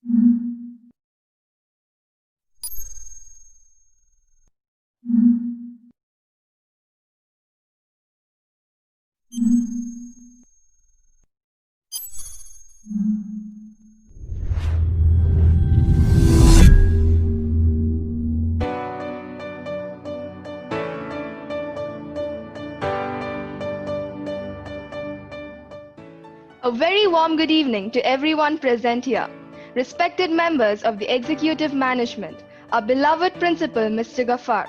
A very warm good evening to everyone present here. Respected members of the Executive Management, our beloved Principal Mr. Ghaffar,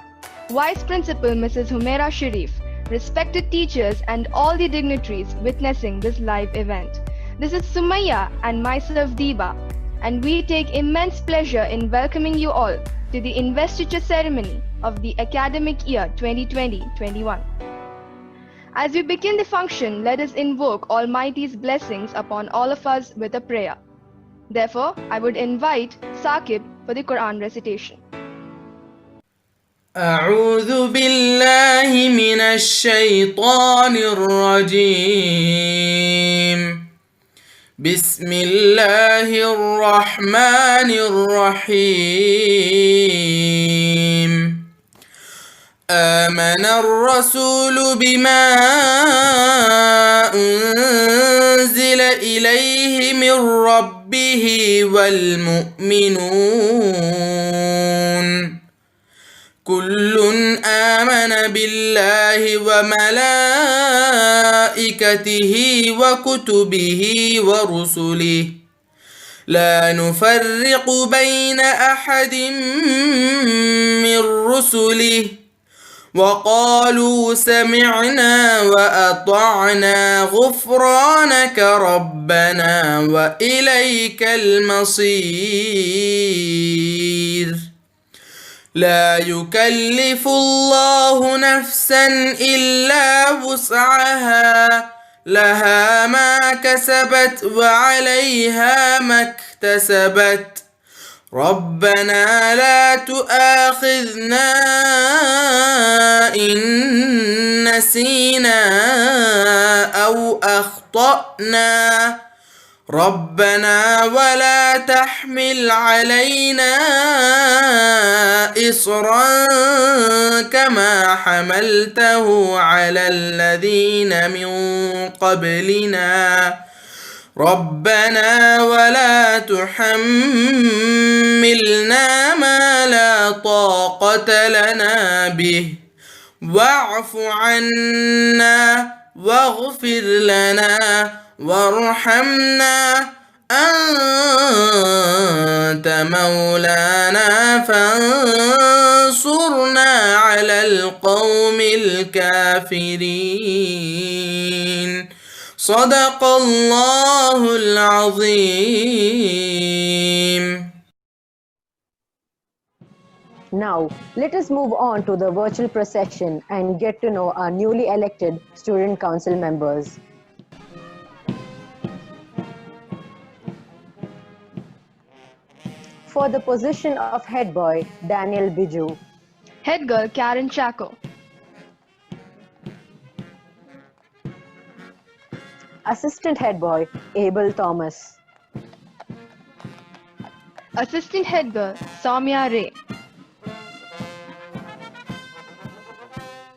Vice Principal Mrs. Humaira Sharif, respected teachers and all the dignitaries witnessing this live event. This is Sumayya and myself Deeba, and we take immense pleasure in welcoming you all to the investiture ceremony of the academic year 2020-21. As we begin the function, let us invoke Almighty's blessings upon all of us with a prayer. Therefore, I would invite Saqib for the Quran recitation. أعوذ بالله من الشيطان الرجيم بسم الله الرحمن الرحيم آمن الرسول بما أنزل إليه من ربه والمؤمنون كل آمن بالله وملائكته وكتبه ورسله لا نفرق بين أحد من رسله وقالوا سمعنا وأطعنا غفرانك ربنا وإليك المصير لا يكلف الله نفسا إلا وسعها لها ما كسبت وعليها ما اكتسبت ربنا لا تؤاخذنا إن نسينا أو أخطأنا ربنا ولا تحمل علينا إصرا كما حملته على الذين من قبلنا ربنا ولا تحملنا ما لا طاقة لنا به واعف عنا واغفر لنا وارحمنا أنت مولانا فانصرنا على القوم الكافرين صدق الله العظيم. Now, let us move on to the virtual procession and get to know our newly elected Student Council members. For the position of head boy, Daniel Biju. Head girl Karen Chaco. Assistant head boy, Abel Thomas. Assistant head girl Soumya Ray.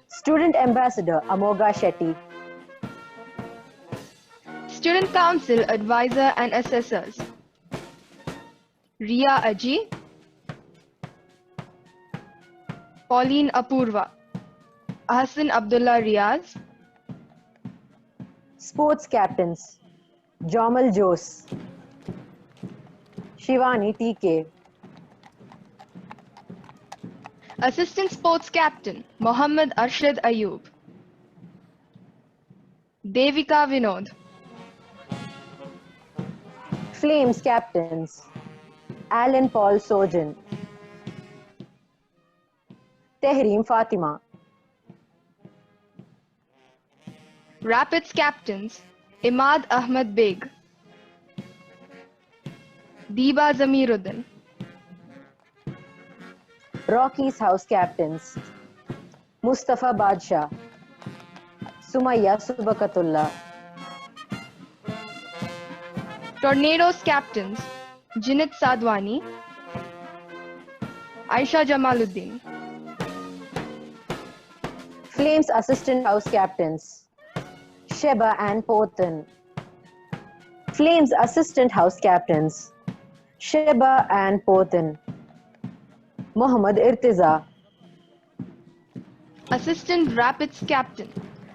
Student ambassador, Amoga Shetty. Student council advisor and assessors. Ria Aji. Pauline Apurva. Hassan Abdullah Riaz. Sports captains, Jamal Jose. Shivani TK. Assistant sports captain Mohammad Arshad Ayub. Devika Vinod. Flames captains, Alan Paul Sojan. Tehreem Fatima. Rapids captains Imad Ahmad Beg. Deeba Zamiruddin. Rockies house captains, Mustafa Badshah. Sumayya Subakatullah. Tornadoes captains Jinit Sadwani, Aisha Jamaluddin, Flames Assistant House Captains, Sheba and Pothan. Flames Assistant House Captains, Sheba and Pothan. Mohammad Irtiza. Assistant Rapids Captain,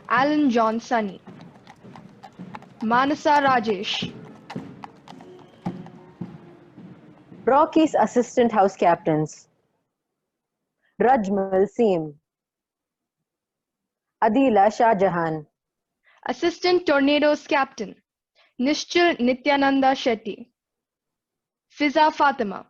Alan John Sunny, Manasa Rajesh, Rockies Assistant House Captains, Rajmal Seem. Adila Shahjahan. Assistant Tornadoes Captain, Nishchal Nityananda Shetty, Fiza Fatima,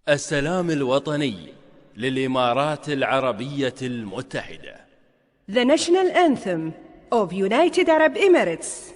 السلام الوطني للإمارات العربية المتحدة. The national anthem of United Arab Emirates.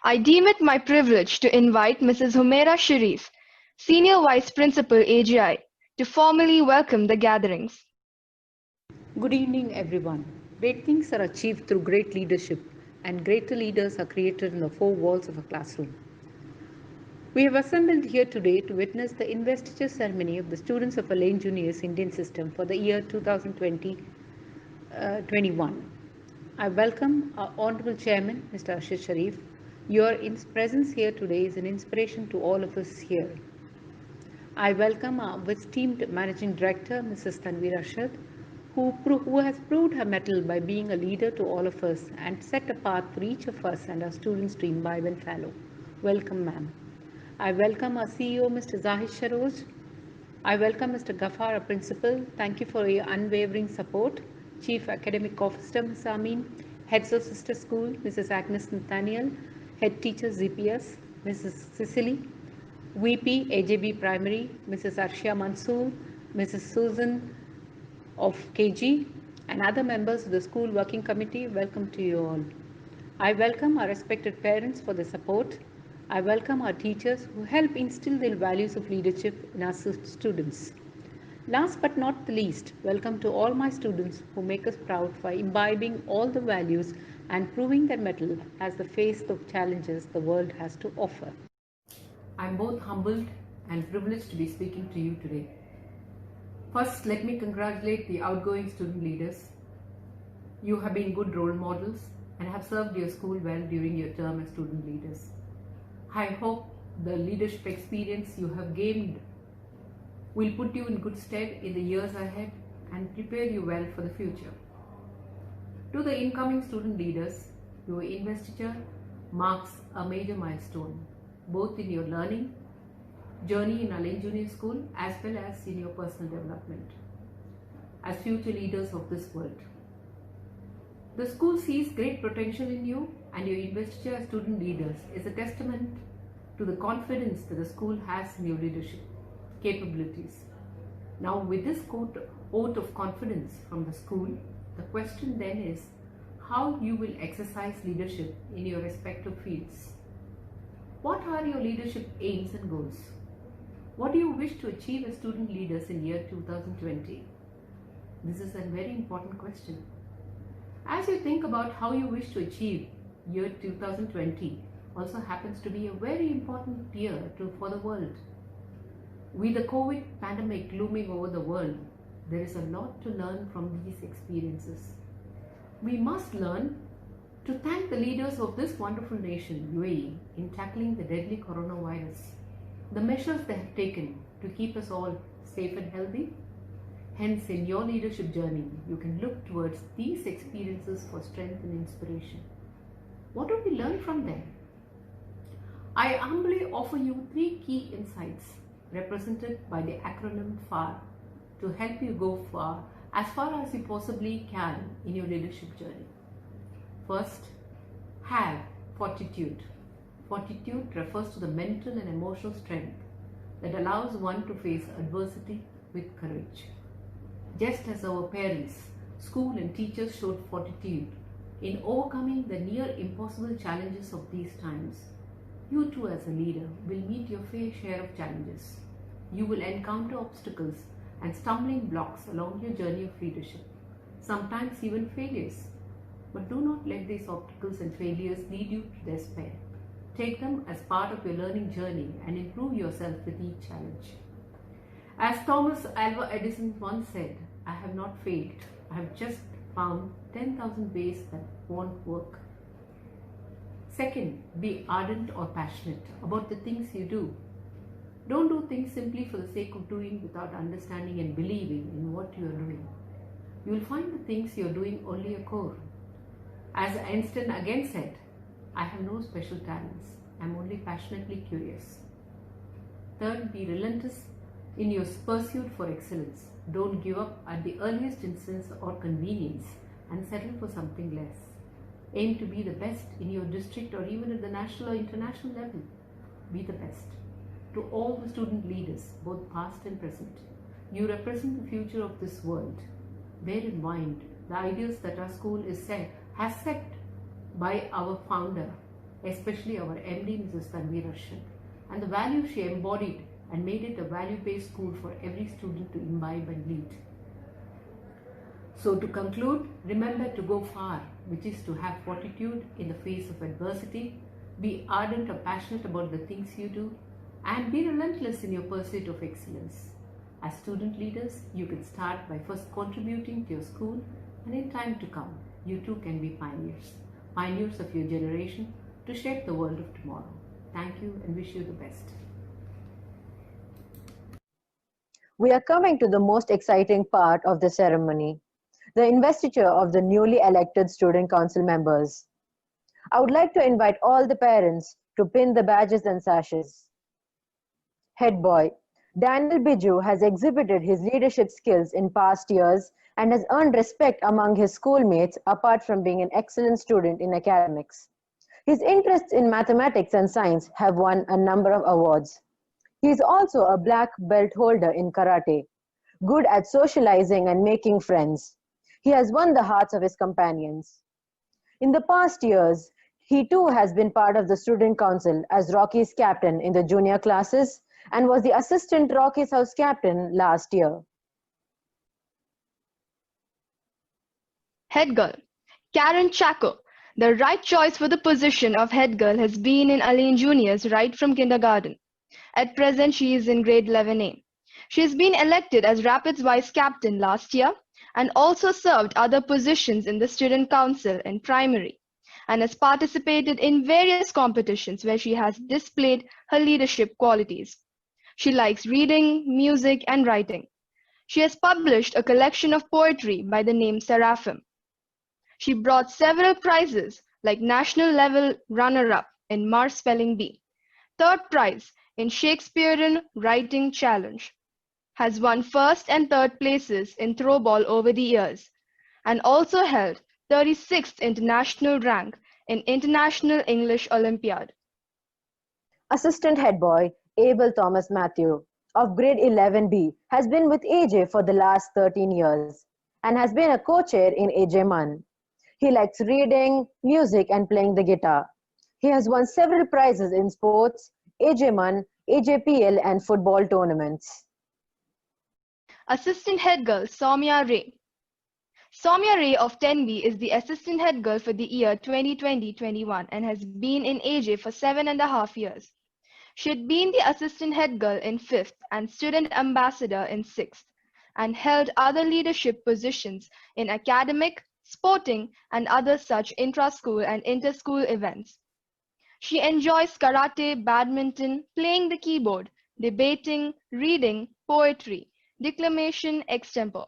I deem it my privilege to invite Mrs. Humaira Sharif, Senior Vice Principal AGI, to formally welcome the gatherings. Good evening, everyone. Great things are achieved through great leadership, and greater leaders are created in the four walls of a classroom. We have assembled here today to witness the investiture ceremony of the students of Alain Junior's Indian System for the year 2020-21. I welcome our Honorable Chairman, Mr. Arshad Sharif. Your presence here today is an inspiration to all of us here. I welcome our esteemed Managing Director, Mrs. Tanveer Arshad, who has proved her mettle by being a leader to all of us and set a path for each of us and our students to imbibe and follow. Welcome, ma'am. I welcome our CEO, Mr. Zahid Sharoz. I welcome Mr. Ghaffar, our principal. Thank you for your unwavering support. Chief Academic Officer, Ms. Amin. Heads of Sister School, Mrs. Agnes Nathaniel. Head Teacher, ZPS, Mrs. Cicely. VP, AJB Primary, Mrs. Arshia Mansoor, Mrs. Susan of KG, and other members of the school working committee. Welcome to you all. I welcome our respected parents for the support. I welcome our teachers who help instill the values of leadership in our students. Last but not the least, welcome to all my students who make us proud for imbibing all the values and proving their mettle as the face of challenges the world has to offer. I'm both humbled and privileged to be speaking to you today. First, let me congratulate the outgoing student leaders. You have been good role models and have served your school well during your term as student leaders. I hope the leadership experience you have gained will put you in good stead in the years ahead and prepare you well for the future. To the incoming student leaders, your investiture marks a major milestone, both in your learning journey in Alain Junior School as well as in your personal development as future leaders of this world. The school sees great potential in you, and your investiture as student leaders is a testament to the confidence that the school has in your leadership capabilities. Now, with this oath of confidence from the school, the question then is how you will exercise leadership in your respective fields. What are your leadership aims and goals? What do you wish to achieve as student leaders in year 2020? This is a very important question. As you think about how you wish to achieve, year 2020 also happens to be a very important year for the world. With the COVID pandemic looming over the world, there is a lot to learn from these experiences. We must learn to thank the leaders of this wonderful nation, UAE, in tackling the deadly coronavirus, the measures they have taken to keep us all safe and healthy. Hence, in your leadership journey, you can look towards these experiences for strength and inspiration. What do we learn from them? I humbly offer you 3 key insights represented by the acronym FAR to help you go as far as you possibly can in your leadership journey. First, have fortitude. Fortitude refers to the mental and emotional strength that allows one to face adversity with courage. Just as our parents, school and teachers showed fortitude in overcoming the near impossible challenges of these times, you too as a leader will meet your fair share of challenges. You will encounter obstacles and stumbling blocks along your journey of leadership, sometimes even failures. But do not let these obstacles and failures lead you to despair. Take them as part of your learning journey and improve yourself with each challenge. As Thomas Alva Edison once said, I have not failed, I have just found 10,000 ways that won't work. Second, be ardent or passionate about the things you do. Don't do things simply for the sake of doing without understanding and believing in what you are doing. You will find the things you are doing only a core. As Einstein again said, I have no special talents, I am only passionately curious. Third, be relentless in your pursuit for excellence. Don't give up at the earliest instance or convenience and settle for something less. Aim to be the best in your district or even at the national or international level. Be the best. To all the student leaders, both past and present, you represent the future of this world. Bear in mind the ideals that our school has set by our founder, especially our MD, Mrs. Tanveer Arshad, and the values she embodied and made it a value-based school for every student to imbibe and lead. So to conclude, remember to go far, which is to have fortitude in the face of adversity, be ardent or passionate about the things you do, and be relentless in your pursuit of excellence. As student leaders, you can start by first contributing to your school, and in time to come, you too can be pioneers of your generation to shape the world of tomorrow. Thank you and wish you the best. We are coming to the most exciting part of the ceremony, the investiture of the newly elected Student Council members. I would like to invite all the parents to pin the badges and sashes. Head boy, Daniel Biju has exhibited his leadership skills in past years and has earned respect among his schoolmates apart from being an excellent student in academics. His interests in mathematics and science have won a number of awards. He is also a black belt holder in karate, good at socializing and making friends. He has won the hearts of his companions. In the past years, he too has been part of the Student Council as Rocky's captain in the junior classes and was the assistant Rocky's House captain last year. Head girl, Karen Chaco. The right choice for the position of head girl has been in Aline Juniors right from kindergarten. At present, she is in grade 11A. She has been elected as Rapids vice captain last year and also served other positions in the Student Council in primary and has participated in various competitions where she has displayed her leadership qualities. She likes reading, music, and writing. She has published a collection of poetry by the name Seraphim. She brought several prizes like national level runner-up in Mars Spelling Bee, third prize in Shakespearean Writing Challenge, has won first and third places in throwball over the years, and also held 36th international rank in International English Olympiad. Assistant head boy Abel Thomas Matthew of grade 11B has been with AJ for the last 13 years and has been a co-chair in AJ Mun. He likes reading, music, and playing the guitar. He has won several prizes in sports, AJ Mun, AJPL, and football tournaments. Assistant head girl Soumya Ray. Soumya Ray of 10B is the assistant head girl for the year 2020-21 and has been in AJ for 7.5 years. She had been the assistant head girl in 5th and student ambassador in 6th, and held other leadership positions in academic, sporting, and other such intra-school and inter-school events. She enjoys karate, badminton, playing the keyboard, debating, reading, poetry, declamation, extempore.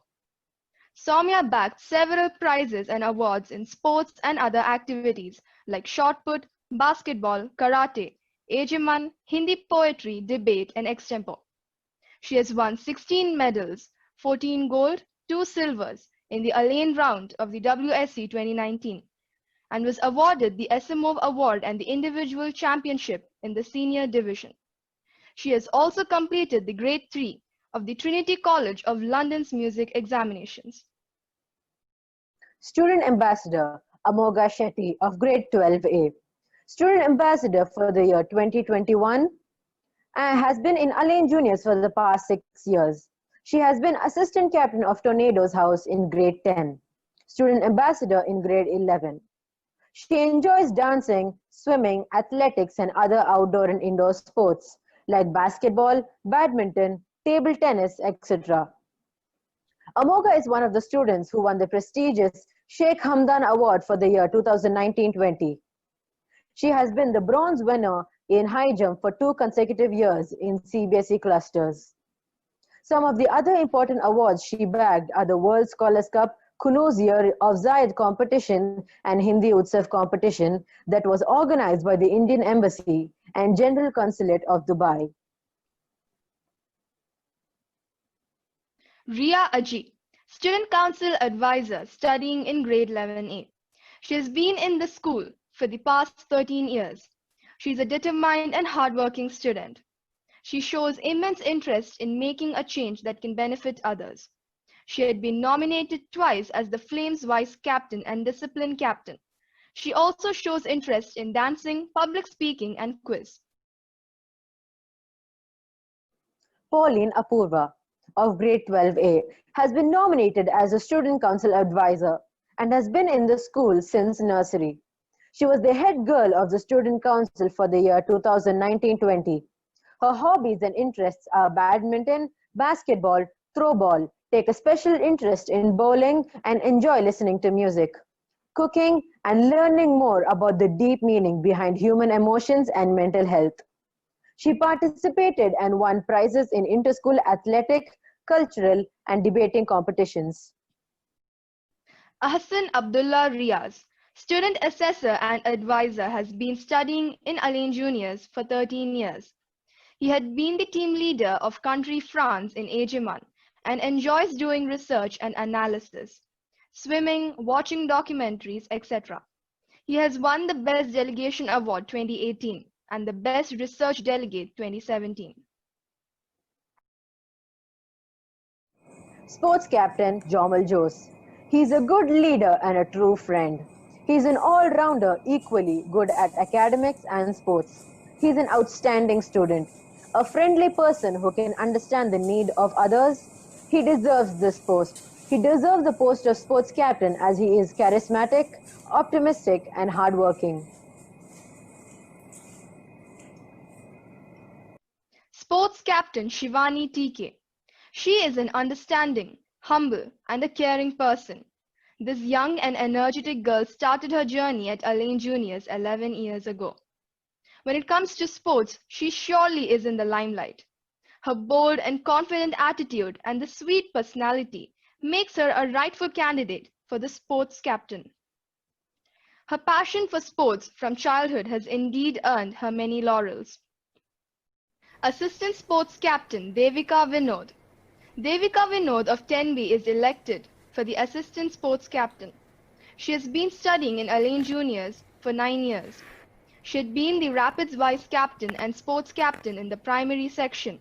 Soumya bagged several prizes and awards in sports and other activities like shot put, basketball, karate, Ajaman, Hindi poetry, debate, and extempore. She has won 16 medals, 14 gold, 2 silvers in the Alain round of the WSC 2019, and was awarded the Asimov Award and the individual championship in the senior division. She has also completed the grade 3 of the Trinity College of London's music examinations. Student Ambassador Amoga Shetty of grade 12A. Student Ambassador for the year 2021 and has been in Alain Juniors for the past 6 years. She has been assistant captain of Tornadoes House in grade 10, student ambassador in grade 11. She enjoys dancing, swimming, athletics, and other outdoor and indoor sports like basketball, badminton, table tennis, etc. Amoga is one of the students who won the prestigious Sheikh Hamdan Award for the year 2019-20. She has been the bronze winner in high jump for 2 consecutive years in CBSE clusters. Some of the other important awards she bagged are the World Scholars Cup Kunuz Year of Zayed competition and Hindi Utsav competition that was organized by the Indian Embassy and General Consulate of Dubai. Ria Aji, Student Council Advisor studying in grade 11A. She has been in the school for the past 13 years. She is a determined and hardworking student. She shows immense interest in making a change that can benefit others. She had been nominated twice as the Flames Vice Captain and Discipline Captain. She also shows interest in dancing, public speaking, and quiz. Pauline Apurva of grade 12A has been nominated as a student council advisor and has been in the school since nursery. She was the head girl of the student council for the year 2019-20. Her hobbies and interests are badminton, basketball, throwball, take a special interest in bowling, and enjoy listening to music, cooking, and learning more about the deep meaning behind human emotions and mental health. She participated and won prizes in inter-school athletic, cultural, and debating competitions. Ahsan Abdullah Riaz, student assessor and advisor, has been studying in Alain Juniors for 13 years. He had been the team leader of country France in Ajaman and enjoys doing research and analysis, swimming, watching documentaries, etc. He has won the Best Delegation Award 2018 and the Best Research Delegate 2017. Sports Captain Jomal Jose. He's a good leader and a true friend. He's an all-rounder, equally good at academics and sports. He's an outstanding student, a friendly person who can understand the need of others. He deserves this post. He deserves the post of sports captain as he is charismatic, optimistic, and hardworking. Sports Captain Shivani TK. She is an understanding, humble, and a caring person. This young and energetic girl started her journey at Alain Juniors 11 years ago. When it comes to sports, she surely is in the limelight. Her bold and confident attitude and the sweet personality makes her a rightful candidate for the sports captain. Her passion for sports from childhood has indeed earned her many laurels. Assistant Sports Captain Devika Vinod. Devika Vinod of 10B is elected for the Assistant Sports Captain. She has been studying in Alain Juniors for 9 years. She had been the Rapids Vice Captain and Sports Captain in the primary section.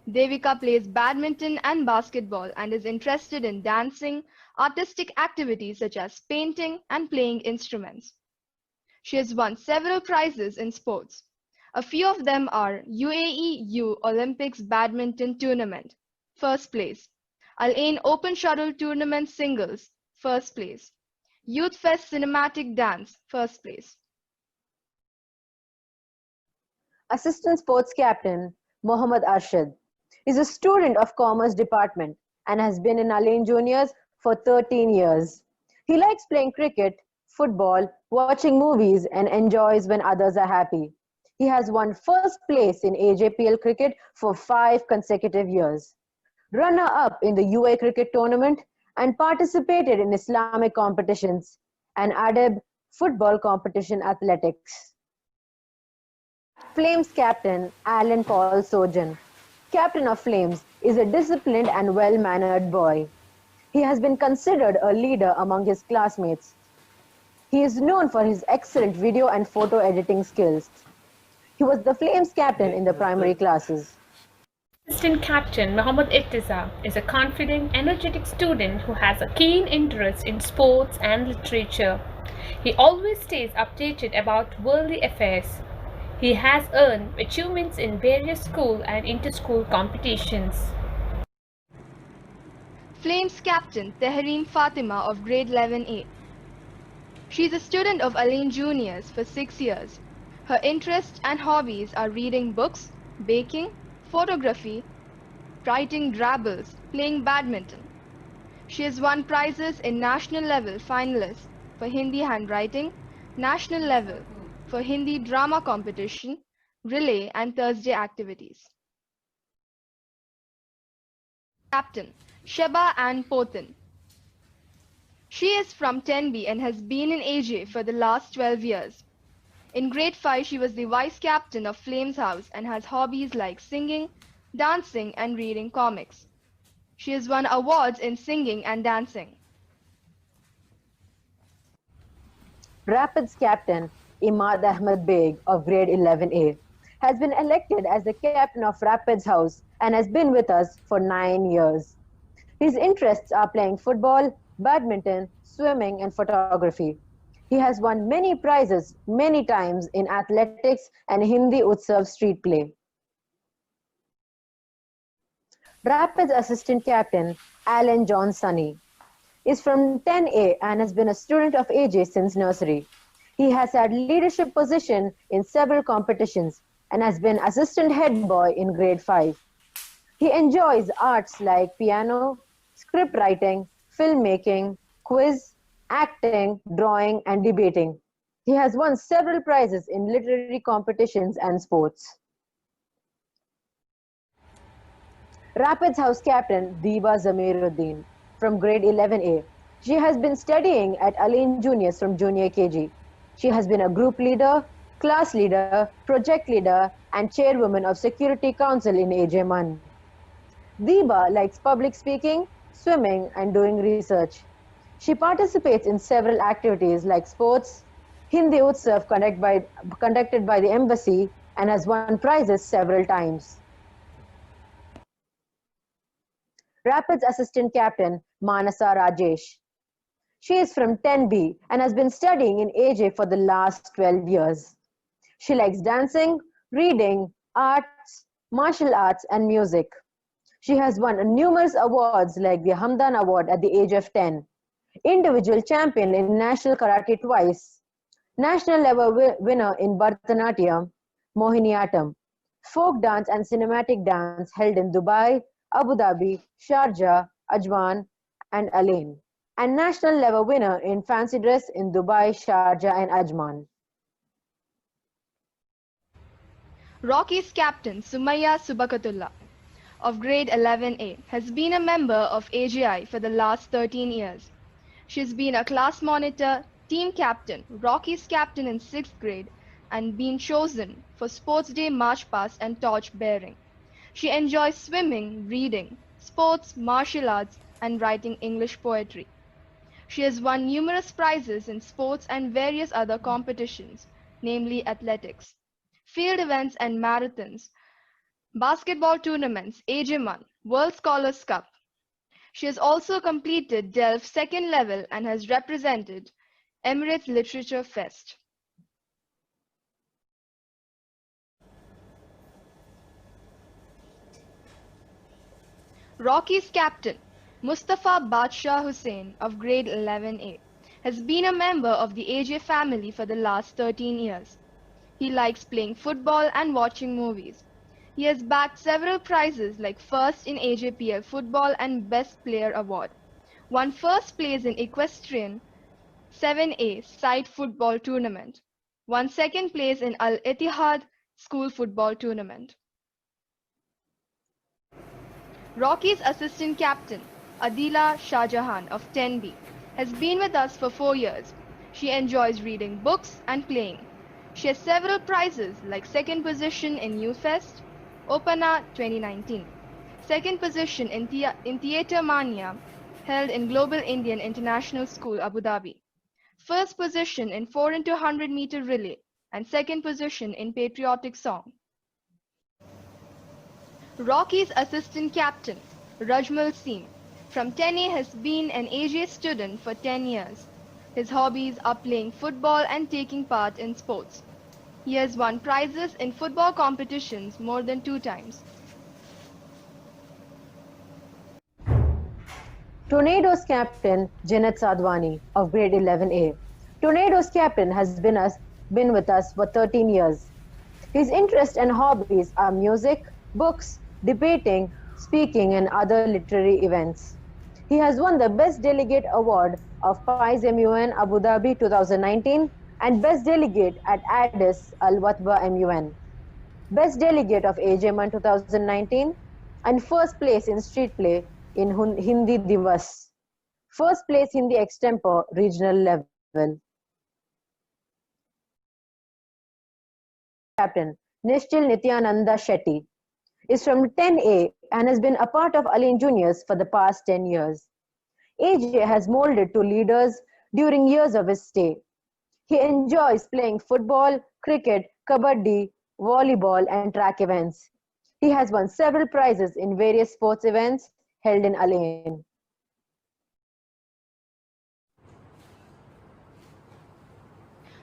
Devika plays badminton and basketball and is interested in dancing, artistic activities such as painting and playing instruments. She has won several prizes in sports. A few of them are UAE U Olympics Badminton Tournament, first place, Al Ain Open Shuttle Tournament Singles, first place. Youth Fest Cinematic Dance, first place. Assistant Sports Captain Mohammad Arshad is a student of Commerce Department and has been in Alain Juniors for 13 years. He likes playing cricket, football, watching movies and enjoys when others are happy. He has won first place in AJPL cricket for 5 consecutive years, runner-up in the UAE cricket tournament and participated in Islamic competitions and Adab football competition athletics. Flames captain Alan Paul Sojan, captain of Flames, is a disciplined and well-mannered boy. He has been considered a leader among his classmates. He is known for his excellent video and photo editing skills. He was the Flames captain in the primary classes. Assistant Captain Mohammad Irtiza is a confident, energetic student who has a keen interest in sports and literature. He always stays updated about worldly affairs. He has earned achievements in various school and inter-school competitions. Flames captain Tehreem Fatima of grade 11A. She is a student of Alain Juniors for 6 years. Her interests and hobbies are reading books, baking, photography, writing drabbles, playing badminton. She has won prizes in national level finalists for Hindi handwriting, national level for Hindi drama competition, relay and Thursday activities. Captain Sheba Ann Pothen. She is from 10B and has been in AJ for the last 12 years. In grade 5, she was the vice captain of Flames House and has hobbies like singing, dancing, and reading comics. She has won awards in singing and dancing. Rapids captain Imad Ahmed Beg of grade 11A has been elected as the captain of Rapids House and has been with us for 9 years. His interests are playing football, badminton, swimming, and photography. He has won many prizes many times in athletics and Hindi Utsav street play. Rapids assistant captain Alan John Sunny is from 10A and has been a student of AJ since nursery. He has had leadership position in several competitions and has been assistant head boy in grade 5. He enjoys arts like piano, script writing, filmmaking, quiz, acting, drawing, and debating. He has won several prizes in literary competitions and sports. Rapids House captain Diba Zamiruddin from grade 11A. She has been studying at Alain Juniors from junior KG. She has been a group leader, class leader, project leader, and chairwoman of Security Council in AJ-MUN. Diba likes public speaking, swimming, and doing research. She participates in several activities like sports, Hindi Utsav conducted by the embassy, and has won prizes several times. Rapids assistant captain Manasa Rajesh. She is from 10B and has been studying in AJ for the last 12 years. She likes dancing, reading, arts, martial arts, and music. She has won numerous awards like the Hamdan Award at the age of 10, individual champion in national karate twice, national level winner in Bharatanatyam, Mohiniyattam, folk dance and cinematic dance held in Dubai, Abu Dhabi, Sharjah, Ajman, and Alain, and national level winner in fancy dress in Dubai, Sharjah, and Ajman. Rocky's captain Sumaya Subakatullah of grade 11A has been a member of AGI for the last 13 years. She has been a class monitor, team captain, Rocky's captain in 6th grade, and been chosen for Sports Day March Past and Torch Bearing. She enjoys swimming, reading, sports, martial arts, and writing English poetry. She has won numerous prizes in sports and various other competitions, namely athletics, field events and marathons, basketball tournaments, AJ-MUN, World Scholars Cup. She has also completed DELF second level and has represented Emirates Literature Fest. Rocky's captain Mustafa Badshah Hussain of grade 11A has been a member of the AJ family for the last 13 years. He likes playing football and watching movies. He has bagged several prizes like first in AJPL football and best player award. Won first place in equestrian 7A side football tournament. Won second place in Al Ittihad school football tournament. Rocky's assistant captain, Adila Shahjahan of 10B, has been with us for 4 years. She enjoys reading books and playing. She has several prizes like second position in UFest, Opana 2019, second position in Theatre Mania, held in Global Indian International School, Abu Dhabi, first position in 4 into 100 meter relay, and second position in patriotic song. Rocky's assistant captain, Rajmal Singh, from 10A has been an AJ student for 10 years. His hobbies are playing football and taking part in sports. He has won prizes in football competitions more than 2 times. Tornadoes captain Janet Sadwani of grade 11A. Tornadoes captain has been with us for 13 years. His interests and hobbies are music, books, debating, speaking and other literary events. He has won the Best Delegate Award of PIES MUN Abu Dhabi 2019 and Best Delegate at Addis Al Watba MUN, Best Delegate of AJMUN 2019 and first place in street play in Hindi Divas, first place Hindi extempore regional level. Captain Nishchil Nityananda Shetty is from 10A and has been a part of Aline Juniors for the past 10 years. AJ has molded to leaders during years of his stay. He enjoys playing football, cricket, kabaddi, volleyball and track events. He has won several prizes in various sports events held in Aline.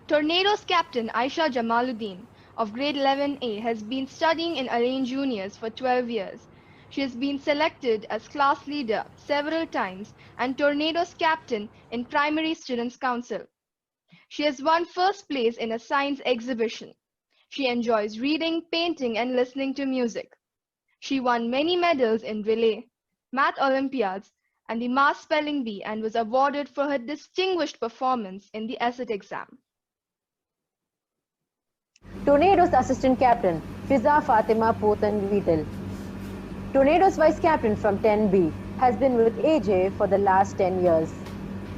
Tornadoes captain Aisha Jamaluddin of grade 11A has been studying in Aline Juniors for 12 years. She has been selected as class leader several times and Tornadoes captain in Primary Students' Council. She has won first place in a science exhibition. She enjoys reading, painting and listening to music. She won many medals in relay, math Olympiads and the mass spelling bee and was awarded for her distinguished performance in the ESSET exam. Tornadoes assistant captain Fiza Fatima Potan Vital. Tornadoes vice captain from 10B has been with AJ for the last 10 years.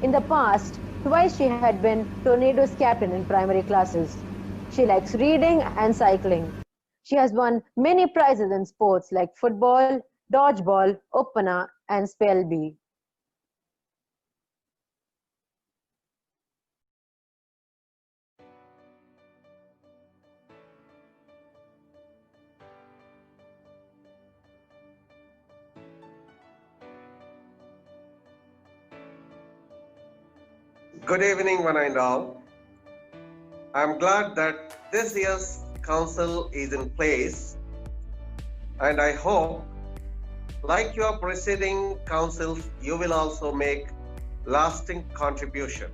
In the past, twice she had been Tornadoes captain in primary classes. She likes reading and cycling. She has won many prizes in sports like football, dodgeball, Opana and spell bee. Good evening, one and all. I'm glad that this year's council is in place, and I hope, like your preceding councils, you will also make lasting contribution.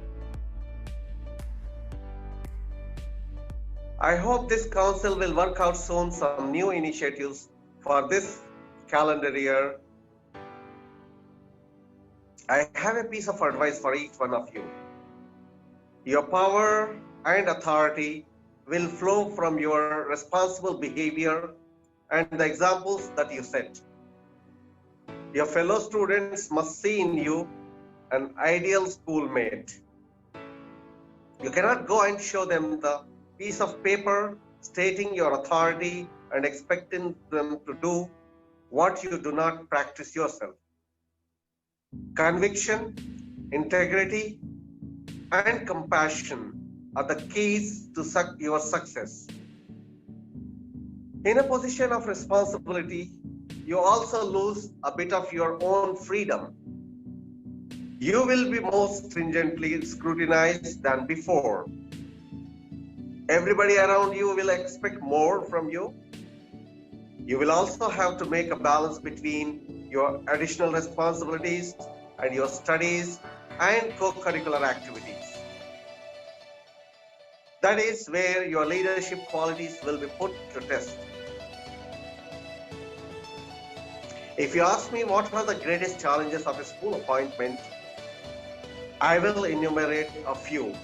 I hope this council will work out soon some new initiatives for this calendar year. I have a piece of advice for each one of you. Your power and authority will flow from your responsible behavior and the examples that you set. Your fellow students must see in you an ideal schoolmate. You cannot go and show them the piece of paper stating your authority and expecting them to do what you do not practice yourself. Conviction, integrity, and compassion are the keys to your success. In a position of responsibility, you also lose a bit of your own freedom. You will be more stringently scrutinized than before. Everybody around you will expect more from you. You will also have to make a balance between your additional responsibilities and your studies and co-curricular activities. That is where your leadership qualities will be put to test. If you ask me what are the greatest challenges of a school appointment, I will enumerate a few.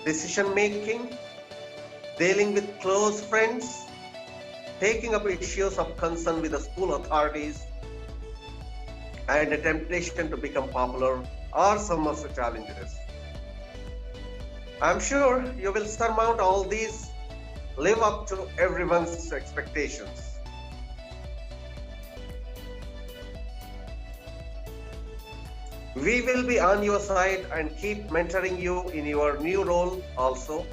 Decision making, dealing with close friends, taking up issues of concern with the school authorities, and a temptation to become popular are some of the challenges. I'm sure you will surmount all these, live up to everyone's expectations. We will be on your side and keep mentoring you in your new role also.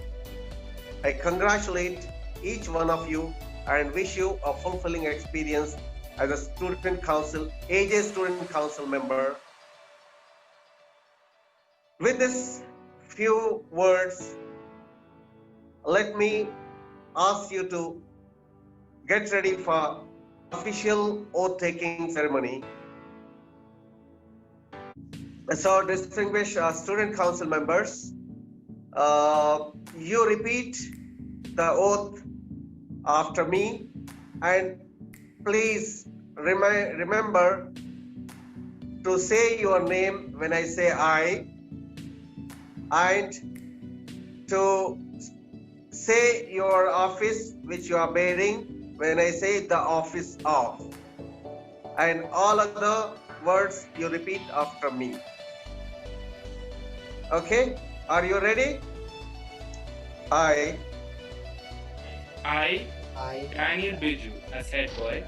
I congratulate each one of you and wish you a fulfilling experience as a student council, AJ student council member. With this few words, let me ask you to get ready for official oath-taking ceremony. So, distinguished student council members, you repeat the oath after me, and please remember to say your name when I say I, and to say your office which you are bearing when I say the office of, and all other words you repeat after me. Okay, are you ready? I, Daniel Biju as head boy,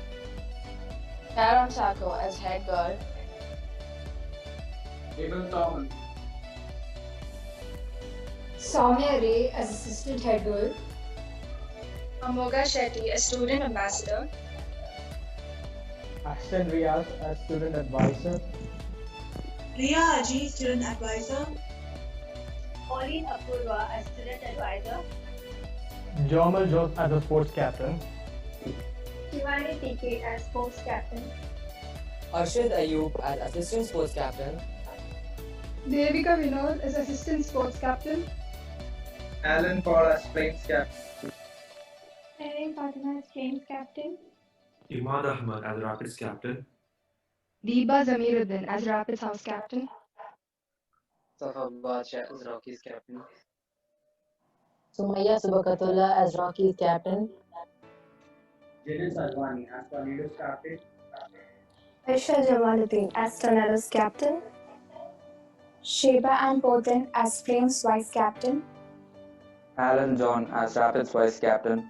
Sharon Sacco as head girl, Abel Thomas, Soumya Ray as assistant head girl, Amoga Shetty as student ambassador, Ahsan Riaz as student advisor, Riya Aji student advisor, Pauline Apurva as student advisor, Jomal Jose as a sports captain, Shivani TK as sports captain, Arshad Ayub as assistant sports captain, Devika Vinod as assistant sports captain, Alan Paul as planes captain, Erin Fatima as games captain, Imad Ahmad as Rapids captain, Deeba Zamiruddin as Rapids house captain, Safa Badshah as Rockies captain, Sumaya Subakatullah as Rockies captain, Jidin Salwani as Tornadoes captain, Aisha Jamaluddin as Tornadoes captain, Sheba Ann Poten as Flames vice captain, Alan John as Rapids vice captain,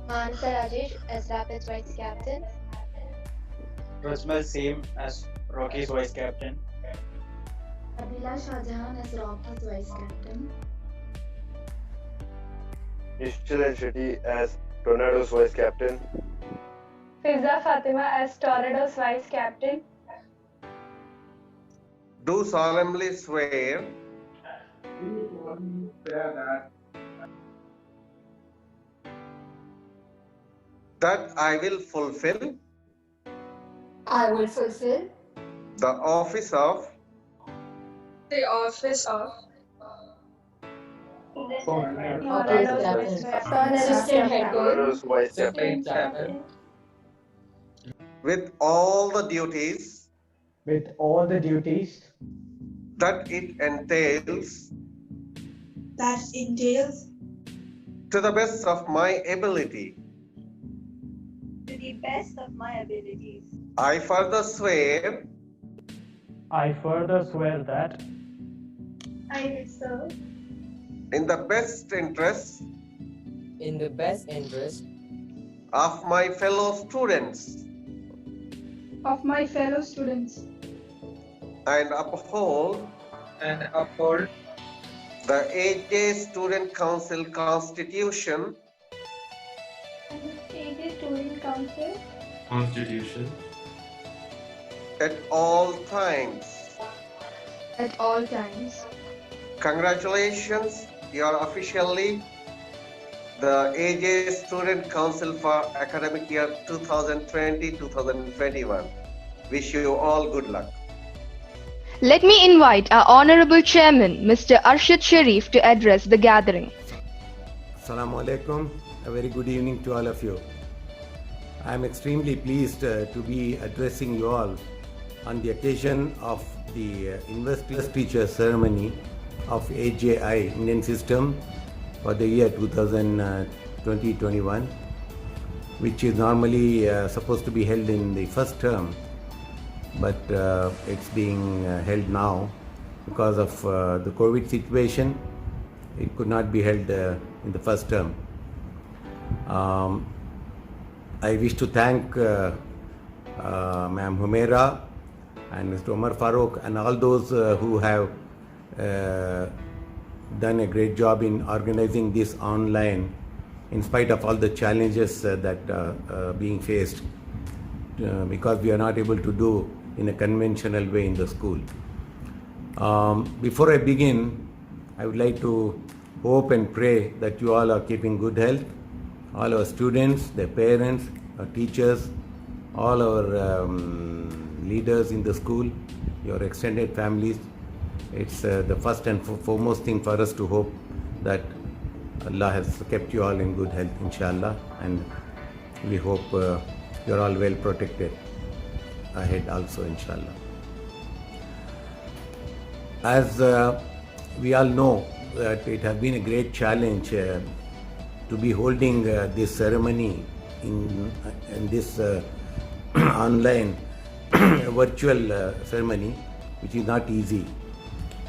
Mansa Rajesh as Rapids vice captain, Rosmal Seem as Rockies vice captain, Adila Shahjahan as Rockies vice captain, Nishchal Shetty as Tornadoes vice captain, Fiza Fatima as Tornadoes vice captain, do solemnly swear that I will fulfill the office of assistant head girl, vice captain, with all the duties that it entails to the best of my ability. to the best of my abilities. I further swear that I will serve in the best interest of my fellow students and uphold the AJ Student Council Constitution AJ Student Council Constitution at all times. Congratulations, you are officially the AJ Student Council for academic year 2020-2021. Wish you all good luck. Let me invite our Honorable Chairman, Mr. Arshad Sharif, to address the gathering. Assalamu alaikum. A very good evening to all of you. I am extremely pleased to be addressing you all on the occasion of the investiture ceremony of AJI Indian System for the year 2020-21, which is normally supposed to be held in the first term, but it's being held now because of the COVID situation. It could not be held in the first term. I wish to thank Ma'am Humaira and Mr. Omar Farooq and all those who have done a great job in organizing this online in spite of all the challenges that are being faced because we are not able to do in a conventional way in the school. Before I begin, I would like to hope and pray that you all are keeping good health, all our students, their parents, our teachers, all our leaders in the school, your extended families. It's the first and foremost thing for us to hope that Allah has kept you all in good health, inshallah, and we hope you're all well protected ahead also, inshallah. As we all know that it has been a great challenge to be holding this ceremony in this online virtual ceremony, which is not easy.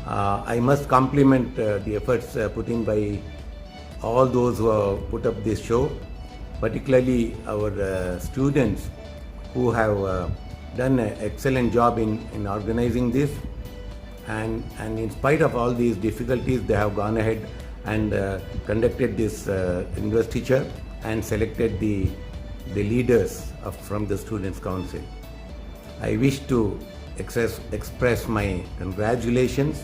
I must compliment the efforts put in by all those who have put up this show, particularly our students who have done an excellent job in organizing this, and in spite of all these difficulties, they have gone ahead and conducted this investiture and selected the leaders from the Students' Council. I wish to express my congratulations,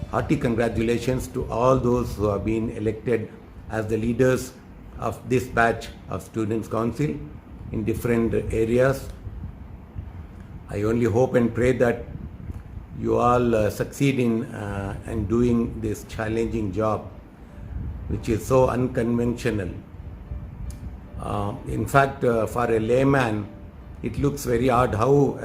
hearty congratulations to all those who have been elected as the leaders of this batch of Students' Council in different areas. I only hope and pray that you all succeed in doing this challenging job, which is so unconventional. In fact, for a layman, it looks very odd how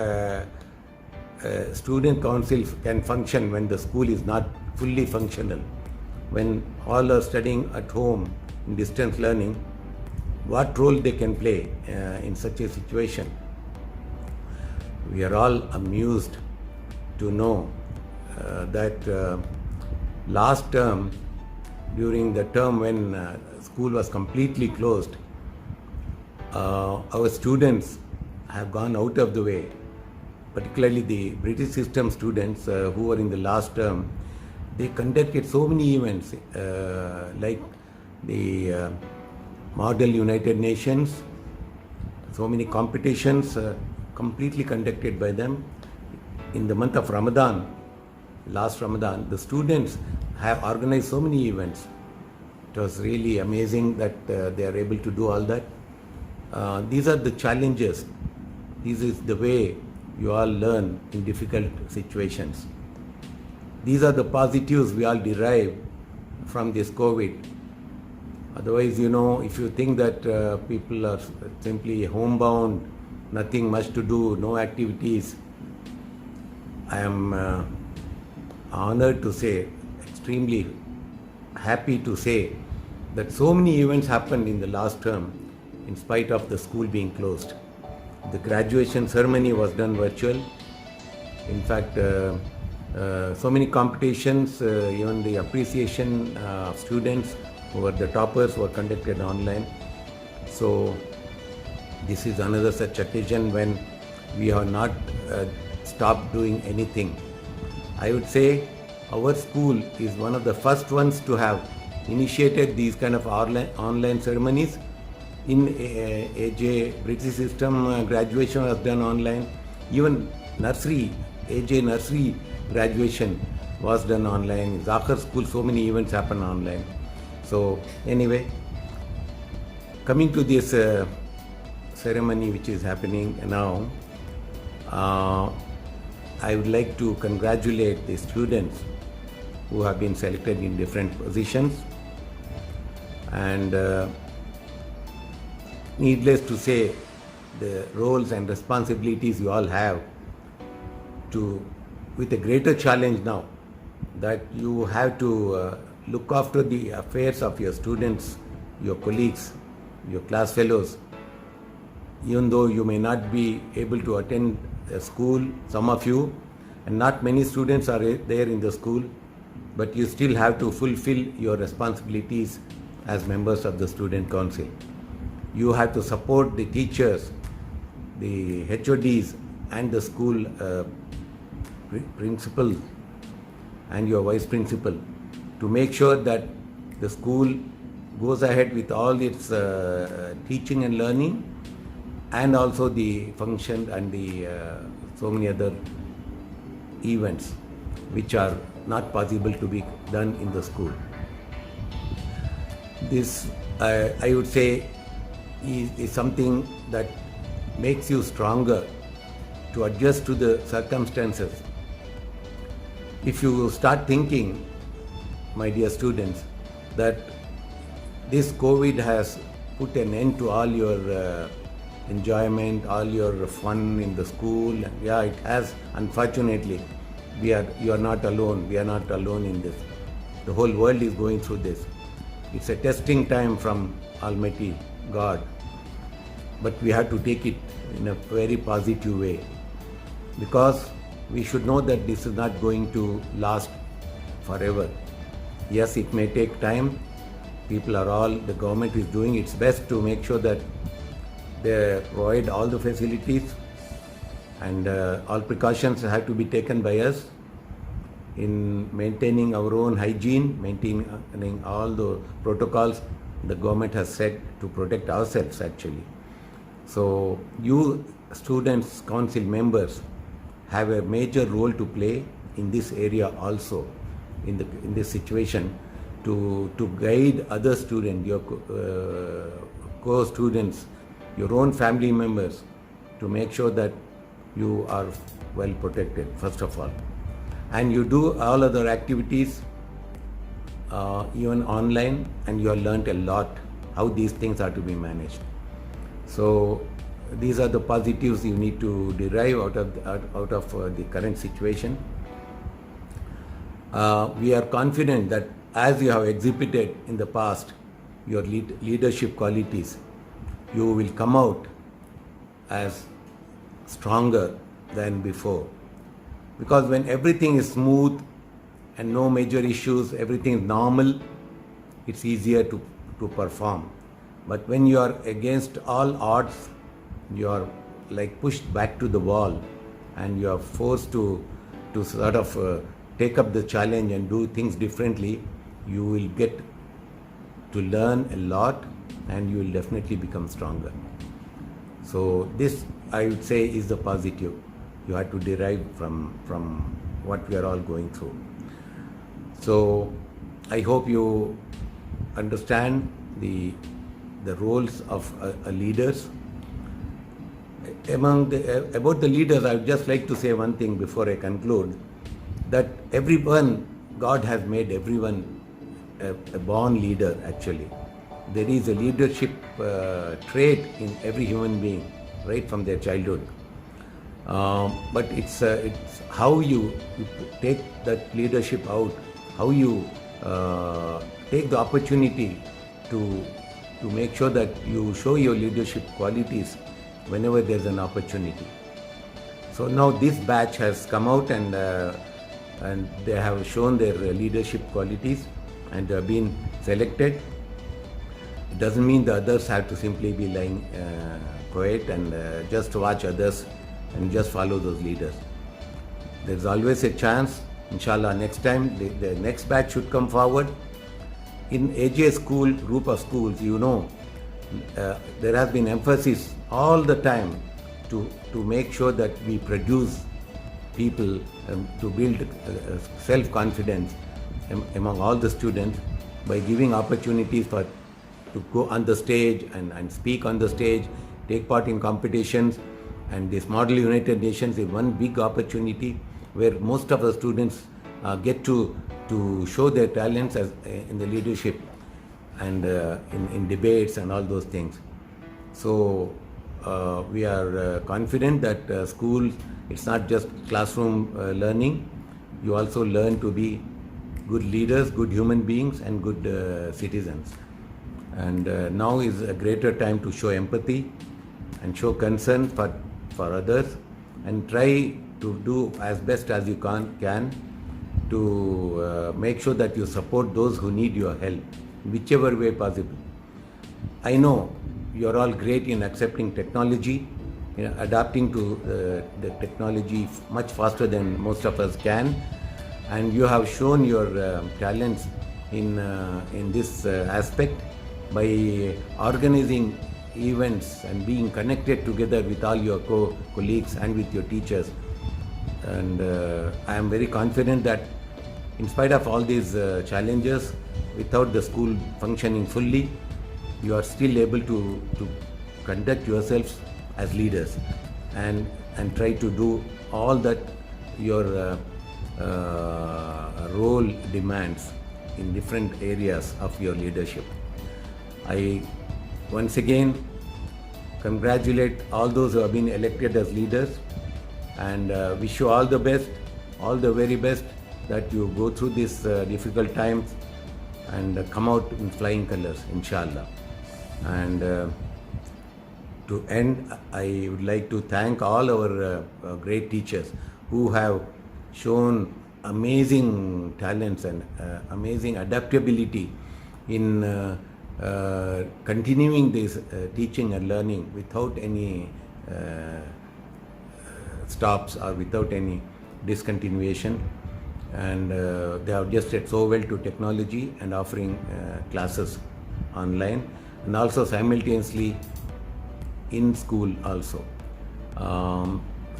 student council can function when the school is not fully functional. When all are studying at home in distance learning, what role they can play in such a situation? We are all amused to know that last term, during the term when school was completely closed, our students have gone out of the way, particularly the British system students who were in the last term. They conducted so many events like the Model United Nations, so many competitions completely conducted by them. In the month of Ramadan, last Ramadan, the students have organized so many events. It was really amazing that they are able to do all that. These are the challenges. This is the way you all learn in difficult situations. These are the positives we all derive from this COVID. Otherwise, you know, if you think that people are simply homebound, nothing much to do, no activities, I am honored to say, extremely happy to say that so many events happened in the last term in spite of the school being closed. The graduation ceremony was done virtual. In fact, so many competitions, even the appreciation of students who were the toppers were conducted online. So this is another such occasion when we have not stopped doing anything. I would say our school is one of the first ones to have initiated these kind of online ceremonies. In AJ British system, graduation was done online. Even nursery, AJ nursery graduation was done online. Zakhar school, so many events happen online. So anyway, coming to this ceremony which is happening now, I would like to congratulate the students who have been selected in different positions, and needless to say, the roles and responsibilities you all have with a greater challenge now, that you have to look after the affairs of your students, your colleagues, your class fellows. Even though you may not be able to attend a school, some of you, and not many students are there in the school, but you still have to fulfill your responsibilities as members of the student council. You have to support the teachers, the HODs and the school principal and your vice principal to make sure that the school goes ahead with all its teaching and learning, and also the function and the so many other events which are not possible to be done in the school. This, I would say, is something that makes you stronger to adjust to the circumstances. If you start thinking, my dear students, that this COVID has put an end to all your enjoyment, all your fun in the school. Yeah, it has. Unfortunately, you are not alone. We are not alone in this. The whole world is going through this. It's a testing time from Almighty God, but we have to take it in a very positive way, because we should know that this is not going to last forever. Yes, it may take time. The government is doing its best to make sure that they provide all the facilities, and all precautions have to be taken by us in maintaining our own hygiene, maintaining all the protocols the government has set to protect ourselves actually. So you students, council members have a major role to play in this area also, in this situation, to guide other students, your co-students, your own family members, to make sure that you are well protected, first of all. And you do all other activities, even online, and you have learnt a lot how these things are to be managed. So these are the positives you need to derive out of the current situation. We are confident that as you have exhibited in the past your leadership qualities, you will come out as stronger than before. Because when everything is smooth and no major issues, everything is normal, it's easier to perform. But when you are against all odds, you are like pushed back to the wall, and you are forced to sort of take up the challenge and do things differently, you will get to learn a lot, and you will definitely become stronger. So this, I would say, is the positive you have to derive from what we are all going through. So I hope you understand the roles of leaders. About the leaders, I would just like to say one thing before I conclude, that everyone, God has made everyone a born leader actually. There is a leadership trait in every human being right from their childhood. But it's how you take that leadership out, how you take the opportunity to make sure that you show your leadership qualities whenever there's an opportunity. So now this batch has come out, and they have shown their leadership qualities and have been selected. It doesn't mean the others have to simply be lying quiet and just watch others and just follow those leaders. There's always a chance. Inshallah, next time the next batch should come forward. In AJ school, group of schools, you know, there has been emphasis all the time to make sure that we produce people, to build self-confidence among all the students by giving opportunities to go on the stage and speak on the stage, take part in competitions, And this Model United Nations is one big opportunity where most of the students get to show their talents in the leadership and in debates and all those things. So we are confident that school, it's not just classroom learning. You also learn to be good leaders, good human beings, and good citizens. And now is a greater time to show empathy and show concern for others, and try to do as best as you can to make sure that you support those who need your help, whichever way possible. I know you're all great in accepting technology, adapting to the technology much faster than most of us can, and you have shown your talents in this aspect by organizing events and being connected together with all your colleagues and with your teachers. And I am very confident that in spite of all these challenges, without the school functioning fully, you are still able to conduct yourselves as leaders and try to do all that your role demands in different areas of your leadership. I once again congratulate all those who have been elected as leaders, and wish you all the best, all the very best, that you go through these difficult times and come out in flying colors, inshallah. And to end, I would like to thank all our great teachers who have shown amazing talents and amazing adaptability in continuing this teaching and learning without any stops or without any discontinuation. And they have adjusted so well to technology and offering classes online and also simultaneously in school also.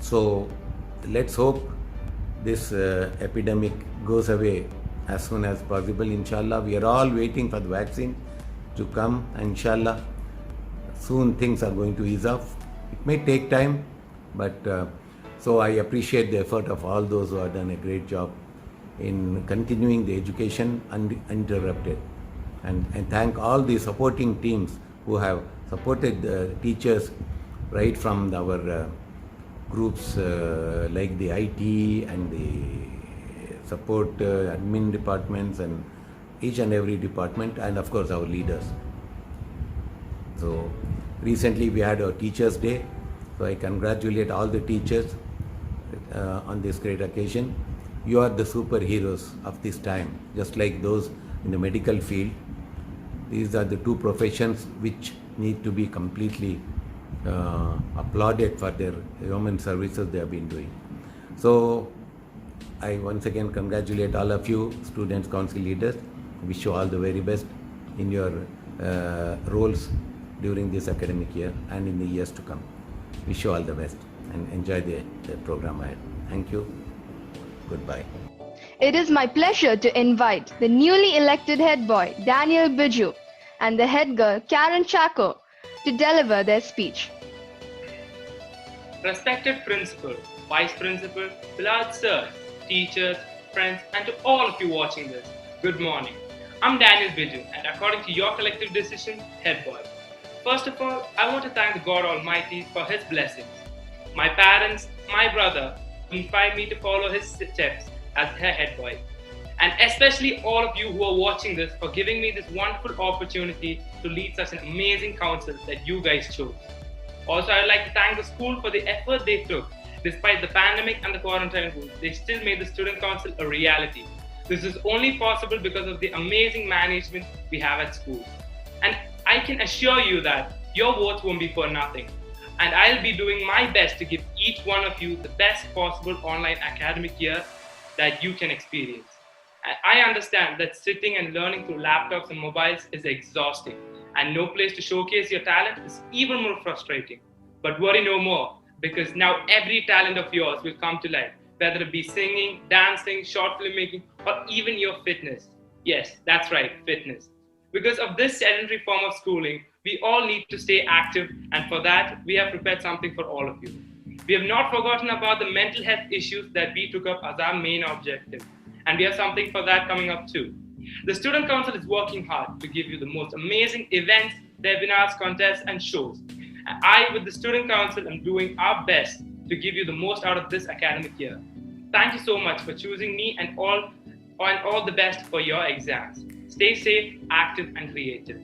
So let's hope this epidemic goes away as soon as possible, inshallah. We are all waiting for the vaccine to come, and inshallah soon things are going to ease off. It may take time, but so I appreciate the effort of all those who have done a great job in continuing the education uninterrupted, and thank all the supporting teams who have supported the teachers right from our groups like the IT and the support admin departments and each and every department, and of course our leaders. So recently we had our Teachers' Day, so I congratulate all the teachers on this great occasion. You are the superheroes of this time, just like those in the medical field. These are the two professions which need to be completely applauded for their human services they have been doing. So I once again congratulate all of you, students, council leaders. Wish you all the very best in your roles during this academic year and in the years to come. Wish you all the best and enjoy the program ahead. Thank you. Goodbye. It is my pleasure to invite the newly elected head boy, Daniel Biju, and the head girl, Karen Chaco, to deliver their speech. Respected Principal, Vice Principal, beloved Sir, teachers, friends, and to all of you watching this, good morning. I'm Daniel Biju, and according to your collective decision, head boy. First of all, I want to thank the God Almighty for His blessings. My parents, my brother, inspired me to follow His steps as her head boy. And especially all of you who are watching this for giving me this wonderful opportunity to lead such an amazing council that you guys chose. Also, I'd like to thank the school for the effort they took. Despite the pandemic and the quarantine rules, they still made the student council a reality. This is only possible because of the amazing management we have at school. And I can assure you that your votes won't be for nothing. And I'll be doing my best to give each one of you the best possible online academic year that you can experience. And I understand that sitting and learning through laptops and mobiles is exhausting, and no place to showcase your talent is even more frustrating. But worry no more, because now every talent of yours will come to light, whether it be singing, dancing, short film making, or even your fitness. Yes, that's right, fitness. Because of this sedentary form of schooling, we all need to stay active, and for that, we have prepared something for all of you. We have not forgotten about the mental health issues that we took up as our main objective. And we have something for that coming up too. The Student Council is working hard to give you the most amazing events, webinars, contests, and shows. And I, with the Student Council, am doing our best to give you the most out of this academic year. Thank you so much for choosing me, and all the best for your exams. Stay safe, active, and creative.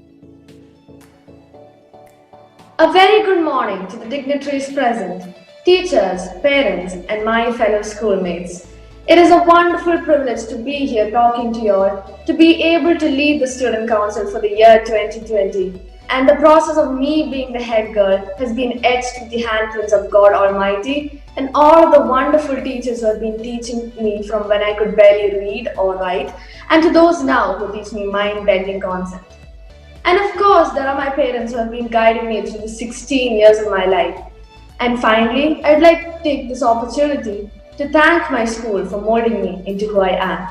A very good morning to the dignitaries present, teachers, parents, and my fellow schoolmates. It is a wonderful privilege to be here talking to you all, to be able to lead the Student Council for the year 2020. And the process of me being the head girl has been etched with the handprints of God Almighty and all the wonderful teachers who have been teaching me from when I could barely read or write, and to those now who teach me mind-bending concepts. And of course, there are my parents who have been guiding me through the 16 years of my life. And finally, I'd like to take this opportunity to thank my school for molding me into who I am.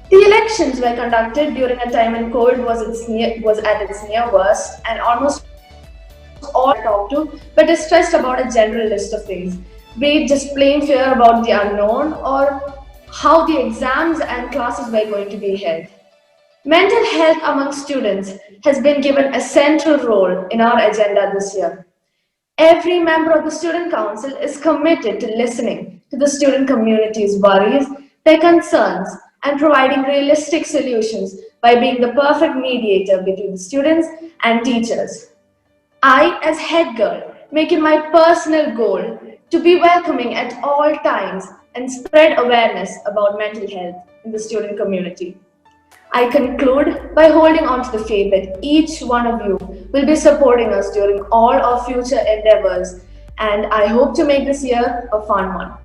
The elections were conducted during a time when COVID was at its near worst, and almost all I talked to were distressed about a general list of things, be it just plain fear about the unknown or how the exams and classes were going to be held. Mental health among students has been given a central role in our agenda this year. Every member of the Student Council is committed to listening to the student community's worries, their concerns, and providing realistic solutions by being the perfect mediator between the students and teachers. I, as head girl, make it my personal goal to be welcoming at all times and spread awareness about mental health in the student community. I conclude by holding on to the faith that each one of you will be supporting us during all our future endeavors, and I hope to make this year a fun one.